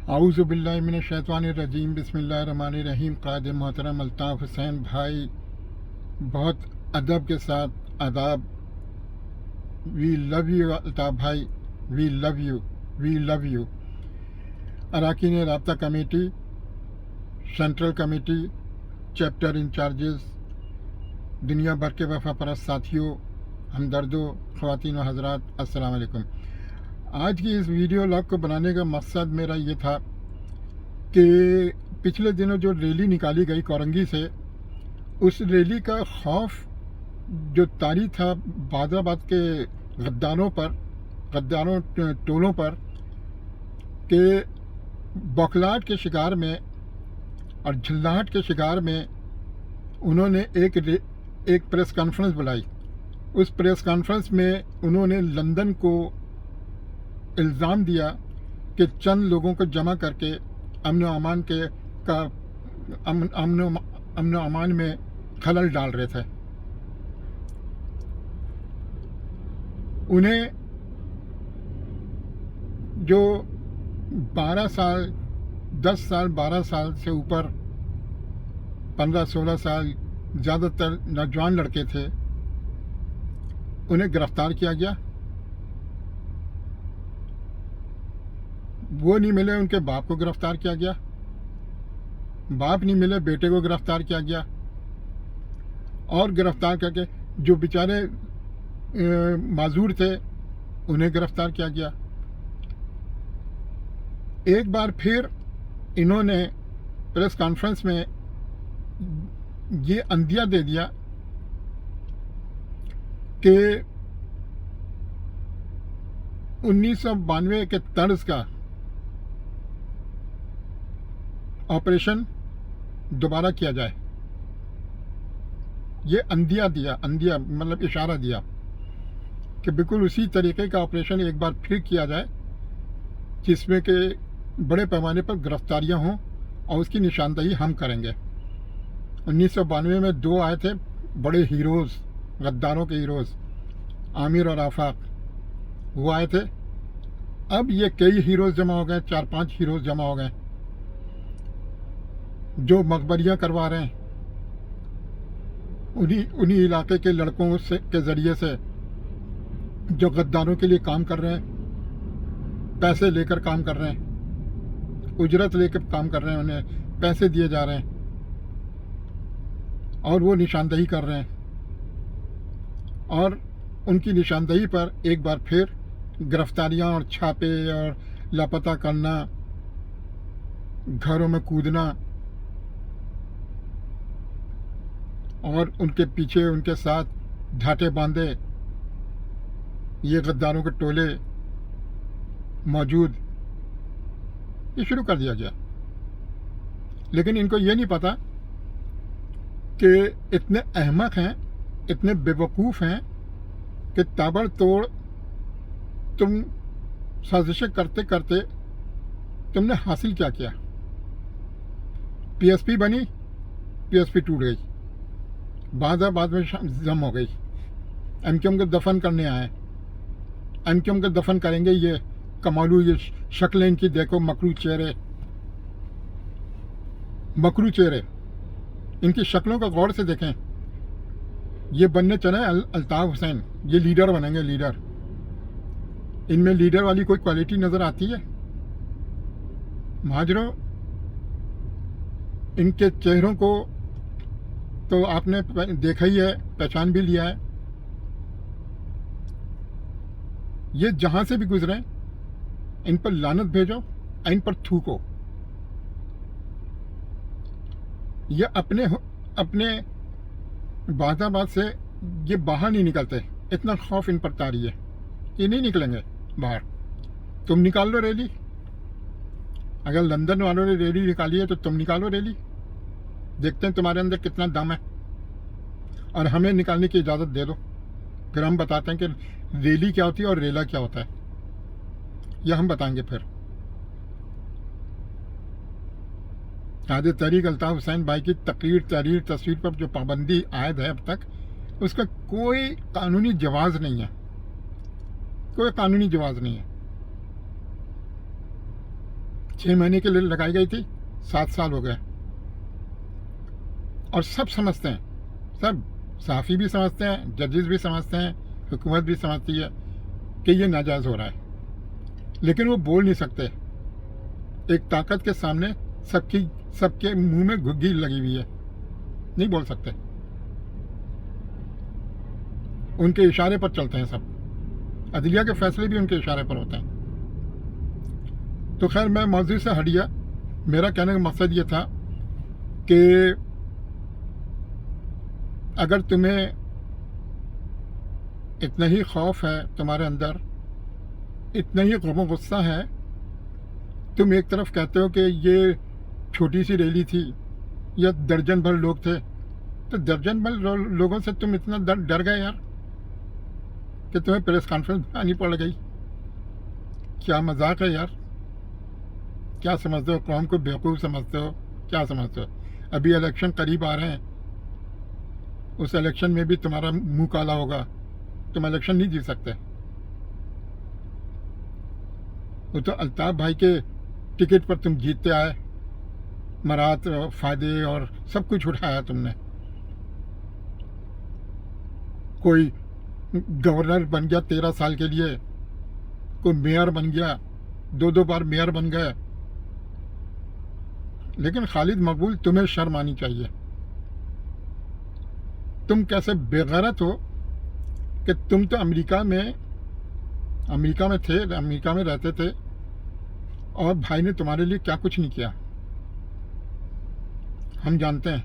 आऊज़ुबिल्लाहिमिनश्शैतानिर्रजीम बिस्मिल्लाहिर्रहमानिर्रहीम। कायद मोहतरम अल्ताफ़ हुसैन भाई, बहुत अदब के साथ आदाब। वी लव यू अल्ताफ़ भाई, we love you, we love you. अरकान राब्ता committee, central committee, chapter incharges, दुनिया भर के वफ़ा परस्त साथियों, हमदर्दों, ख़वातीन व हज़रात, अस्सलाम वालेकुम। आज की इस वीडियो लॉग को बनाने का मकसद मेरा ये था कि पिछले दिनों जो रैली निकाली गई कोरंगी से, उस रैली का खौफ जो तारी था बादराबाद के गद्दारों टोलों पर, के बौखलाहट के शिकार में और झल्लाहट के शिकार में उन्होंने एक प्रेस कॉन्फ्रेंस बुलाई। उस प्रेस कॉन्फ्रेंस में उन्होंने लंदन को इल्ज़ाम दिया कि चंद लोगों को जमा करके अमन व अमान में खलल डाल रहे थे। उन्हें जो 12 साल, 10 साल, 12 साल से ऊपर 15-16 साल ज़्यादातर नौजवान लड़के थे, उन्हें गिरफ्तार किया गया। वो नहीं मिले, उनके बाप को गिरफ्तार किया गया। बाप नहीं मिले, बेटे को गिरफ्तार किया गया। और गिरफ्तार करके जो बेचारे माजूर थे उन्हें गिरफ्तार किया गया। एक बार फिर इन्होंने प्रेस कॉन्फ्रेंस में ये अंदिया दे दिया कि 1992 के तर्ज का ऑपरेशन दोबारा किया जाए। ये अंदिया मतलब इशारा दिया कि बिल्कुल उसी तरीके का ऑपरेशन एक बार फिर किया जाए, जिसमें कि बड़े पैमाने पर गिरफ्तारियां हों, और उसकी निशानदही हम करेंगे। 1992 में 2 आए थे बड़े हीरोज़, गद्दारों के हीरोज़, आमिर और आफाक, वो आए थे। अब ये कई हीरोज़ जमा हो गए, 4-5 हीरोज़ जमा हो गए, जो मकबरियाँ करवा रहे हैं उन्हीं इलाके के लड़कों से के ज़रिए से, जो गद्दारों के लिए काम कर रहे हैं, पैसे लेकर काम कर रहे हैं, उजरत लेकर काम कर रहे हैं, उन्हें पैसे दिए जा रहे हैं और वो निशानदही कर रहे हैं। और उनकी निशानदही पर एक बार फिर गिरफ्तारियां और छापे और लापता करना, घरों में कूदना, और उनके पीछे उनके साथ ढाटे बांधे ये गद्दारों के टोले मौजूद, ये शुरू कर दिया गया। लेकिन इनको ये नहीं पता कि इतने अहमक हैं, इतने बेवकूफ़ हैं कि ताबड़तोड़ तुम साजिशें करते करते तुमने हासिल क्या किया? पीएसपी बनी, पीएसपी टूट गई, बाद में जम हो गई। एमक्यूएम को दफन करने आए, एमक्यूएम को दफन करेंगे, ये कमालू, ये शक्लें इनकी देखो, मकरू चेहरे, इनकी शक्लों का गौर से देखें। ये बनने चले अल्ताफ़ हुसैन, ये लीडर बनेंगे, लीडर। इनमें लीडर वाली कोई क्वालिटी नज़र आती है? महाजरों, इनके चेहरों को तो आपने देखा ही है, पहचान भी लिया है। ये जहां से भी गुजरे, इन पर लानत भेजो, इन पर थूको। ये अपने बादाबाद से ये बाहर नहीं निकलते, इतना खौफ इन पर तारी है, ये नहीं निकलेंगे बाहर। तुम निकाल लो रैली, अगर लंदन वालों ने रैली निकाली है तो तुम निकालो रैली, देखते हैं तुम्हारे अंदर कितना दम है, और हमें निकालने की इजाज़त दे दो। फिर हम बताते हैं कि रैली क्या होती है और रेला क्या होता है, यह हम बताएंगे। फिर कायद तहरीक अल्ताफ़ हुसैन भाई की तहरीर तस्वीर पर जो पाबंदी आयद है अब तक, उसका कोई कानूनी जवाज़ नहीं है, कोई कानूनी जवाज़ नहीं है। 6 महीने के लिए लगाई गई थी, 7 साल हो गए। और सब समझते हैं, सब सहाफ़ी भी समझते हैं, जजेस भी समझते हैं, हुकूमत भी समझती है कि ये नाजायज़ हो रहा है, लेकिन वो बोल नहीं सकते। एक ताकत के सामने सबके मुंह में घुग्गी लगी हुई है, नहीं बोल सकते। उनके इशारे पर चलते हैं सब, अदलिया के फैसले भी उनके इशारे पर होते हैं। तो खैर, मैं मौजूद से हट गया। मेरा कहने का मकसद ये था कि अगर तुम्हें इतना ही खौफ है तुम्हारे अंदर, इतना ही गम गुस्सा है, तुम एक तरफ कहते हो कि ये छोटी सी रैली थी या दर्जन भर लोग थे, तो दर्जन भर लोगों से तुम इतना डर गए यार कि तुम्हें प्रेस कॉन्फ्रेंस आनी पड़ गई। क्या मजाक है यार, क्या समझते हो? कौम को बेवकूफ़ समझते हो? क्या समझते हो? अभी इलेक्शन करीब आ रहे हैं, उस इलेक्शन में भी तुम्हारा मुंह काला होगा, तुम इलेक्शन नहीं जीत सकते। वो तो अल्ताफ भाई के टिकट पर तुम जीतते आए, मरात फायदे और सब कुछ उठाया तुमने। कोई गवर्नर बन गया 13 साल के लिए, कोई मेयर बन गया, 2 बार मेयर बन गए। लेकिन खालिद मकबूल, तुम्हें शर्म आनी चाहिए। तुम कैसे बेगैरत हो कि तुम तो अमेरिका में थे, अमेरिका में रहते थे, और भाई ने तुम्हारे लिए क्या कुछ नहीं किया, हम जानते हैं।